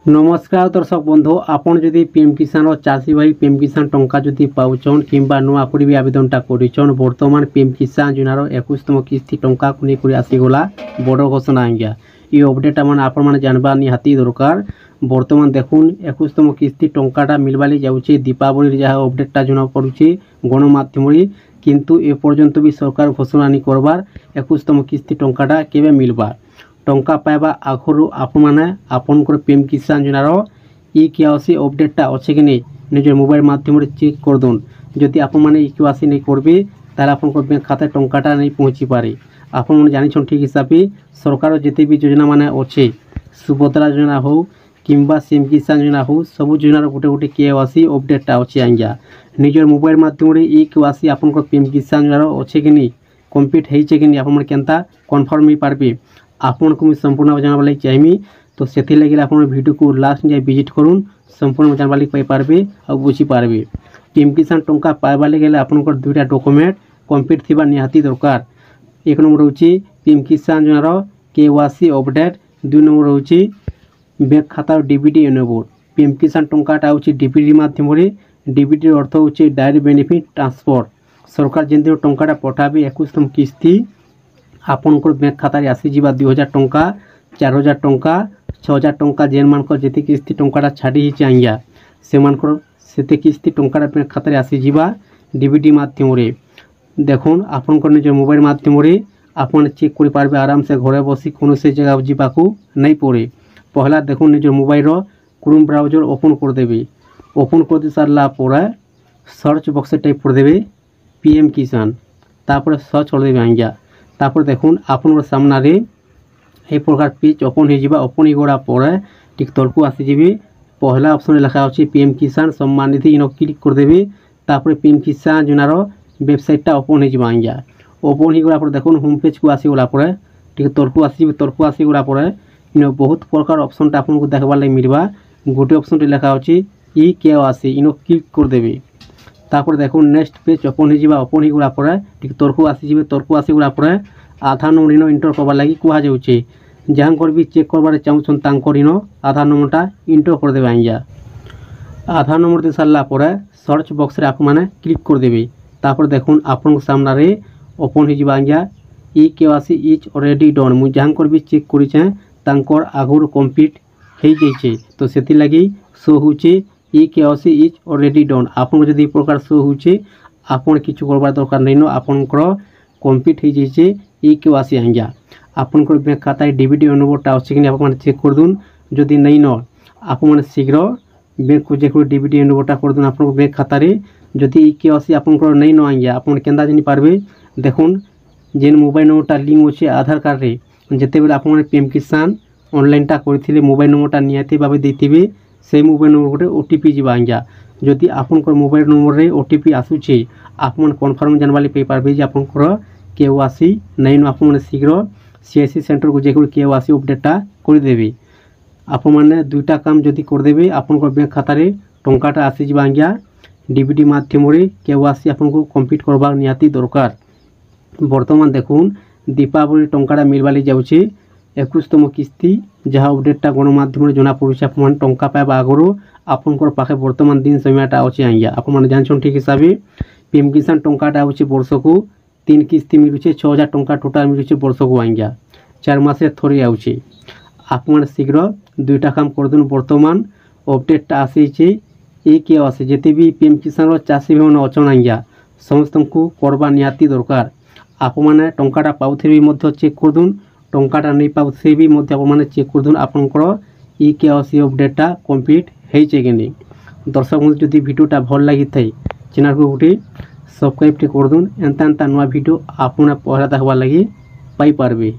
नमस्कार दर्शक बंधु आपण जदि पीएम किसान चाषी भाई पीएम किसान टंका जदि पाउछन किंबा नुआ कोड़ी भी आवेदनटा करिछन वर्तमान पीएम किसान योजनार 21तम किस्ती टंका को नहीं आसीगला बड़ घोषणा आज्ञा ये अपडेट मैंने आपण मैंने जानवा निहाती दरकार। वर्तमान देखुन 21तम किस्ती टंकाटा मिलवाली जाऊँचे दीपावली जहाँ अपडेटा जना पड़ुचे गणमाध्यम किंतु ए पर्यंत भी सरकार घोषणा नहीं करवार 21तम किस्ती टंकाटा केबे मिलवा टंका पाइबा आगु आपण पीएम किसान योजनार इ केवाईसी अपडेटा अच्छे कि नहीं निजर मोबाइल माध्यम चेक कर दून जदि आपने इ केवाईसी नहीं करेंगे ताले आप बैंक खाता टंकाटा नहीं पहुँची पारे। आपण जान ठीक हिसाब से सरकार जिते भी योजना मान अच्छे सुभद्रा योजना हो किंबा सीएम किसान योजना हो सब योजनार गोटे गोटे केवाईसी अपडेटा अच्छे आज्ञा निजर मोबाइल माध्यम इ केवाईसी आप पीएम किसान योजनार अच्छे कि नहीं कम्प्लीट होइछे कि नहीं आप केनता कन्फर्म ही पारबे आपन को संपूर्ण जानवा लगी चाहिए तो से लगे आप वीडियो को लास्ट जाए विजिट करूँ संपूर्ण जानवा लगी पारे और बुझी पारे। पीएम किसान टंका पाइबा लगे आपंकर दुईटा डॉक्यूमेंट कम्प्लीट थी निहाती दरकार। एक नंबर हूँ पीएम किसान योजनार केवाईसी अपडेट, दुई नंबर हूँ बैंक खातार डीबीटी एनेबल। पीएम किसान टंकाटा हूँ डीबीटी मध्यम डीबीटी अर्थ हूँ डायरेक्ट बेनिफिट ट्रांसफर। सरकार जिन टंकाटा पठाबे 21तम किस्ती आपनकर बैंक खाता आसीजा 2000 टंका 4000 टंका 6000 टंका जेन मानकर जिते किस्ती टंकाटा छाड़ी आज्ञा से किस्ती टंकाटा बैंक खाता आसीजा डीबीटी मध्यम देखुन आपनकर निज मोबाइल मध्यम आपन चेक कर पारबे आराम से घरे बसी कौन से जगह जावाकू नहीं पड़े। पहला देखुन निज मोबाइल क्रोम ब्राउजर ओपन कर देवे। ओपन कर दे सारा पर सर्च बक्स टाइप कर देवे पीएम किसान तापर सर्च कर देवे आज्ञा तापर देखुन आपन सामने ये प्रकार पेज ओपन हो ओपन होगा पर ठीक तलकू आसीजी पहला ऑप्शन लिखा अच्छे पीएम किसान सम्मान निधि इन क्लिक कर देवे तापर पीएम किसान योजनार वेबसाइटा ओपन हो आज्ञा ओपन होगा पर देखुन होम पेज को आसीगला पर ठीक तलकू आसीगला पर इन बहुत प्रकार ऑप्शन आपको देखबार लगे मिलवा। गोटे ऑप्शन लिखा अच्छे इ केवाईसी इन क्लिक कर देवे तापर देखो नेक्स्ट पेज ओपन होगा पर ठीक तलकू आसीगला पर आधार नंबर इन इंटर करवार लगी कहुचे जहाँ कर भी चेक करवार चाहून इन आधार नंबरटा इंटर कर देवे आज्ञा। आधार नंबर दे सारा पर सर्च बक्स रे आप माने क्लिक कर देवे तापर देखुन आपन सामने ओपन हो आज्ञा इ केवाईसी इज ऑलरेडी डन मुझे जहाँ कर भी चेक कर आगुर कम्प्लीट हो जाइए तो से लगी शो होचे इ केवाईसी इज ऑलरेडी डन आपन जदि प्रकार शो होचे आपन किछु करबार दरकार नहीं न आपनकर कम्प्लीट हो जाइए इ केवाईसी आज्ञा। आपनकर बैंक खाता डीबीटी नंबरटा अच्छे कि आप चेक कर दून जदि नहीं न आप शीघ्र बैंक को चेक डीबीटी नंबरटा कर दून आप बैंक खातार जदि इ केवाईसी आपनकर नहीं न आज्ञा आप केनता जानी पारबे देखुन जेन मोबाइल नंबरटा लिंक अच्छे आधार कार्ड रे जिते बेले आप पीएम किसान ऑनलाइनटा करथिले मोबाइल नंबरटा निहाती भावे देथिबे से मोबाइल नंबर गोटे ओटीपी जीवा आज्ञा जदि आपनकर मोबाइल नंबर रे ओटीपी आसुचे आपन कन्फर्म जानवाली पे पारबे जे आपनकर केवाईसी नहीं न आप शीघ्र सीएससी सेंटर को जाकर केवाईसी अपडेटा कर देवे। आप मैंने दुईटा काम जदि करदे आपनकर बैंक खातार टंकाटा आसीजा आज्ञा डीबीटी मध्यम केवाईसी आपको कम्प्लीट करवार निहाती दरकार। वर्तमान देखुन दीपावली टंकाटा मिलवाली जाऊँचे 21तम किस्ती जहाँ अपडेटा गणमाध्यम जना पड़ुचे आप टंका पाइबा आगु आपनकर पाखे वर्तमान दिन समयटा अच्छे आज्ञा आप जान ठीक हिसाब से पीएम किसान टंकाटा हूँ वर्ष को 3 किस्ती मिलूचे 6000 टंका टोटाल मिलूचे वर्ष को आज्ञा 4 मासे थोड़े आउचे आप शीघ्र दुईटा काम कर दून। वर्तमान अपडेटा आसीचे इ केवाईसी जिते भी पीएम किसान चाषी भाई मैंने अचन आज्ञा समस्त को करवा निहाती दरकार। आप टंकाटा पाउथे भी चेक कर दून टंकाटा नहीं पाउथे भी आप चेक कर दून आपनकर इ केवाईसी अपडेटा कम्प्लीट होइछे कि नहीं। दर्शक बंधु जदि भिडियोटा भल लगी थाए चैनल को गोटे सब्सक्राइब कर दून एंता नुआ भिडियो आपना पहला देखबार लगी पाई पारबे।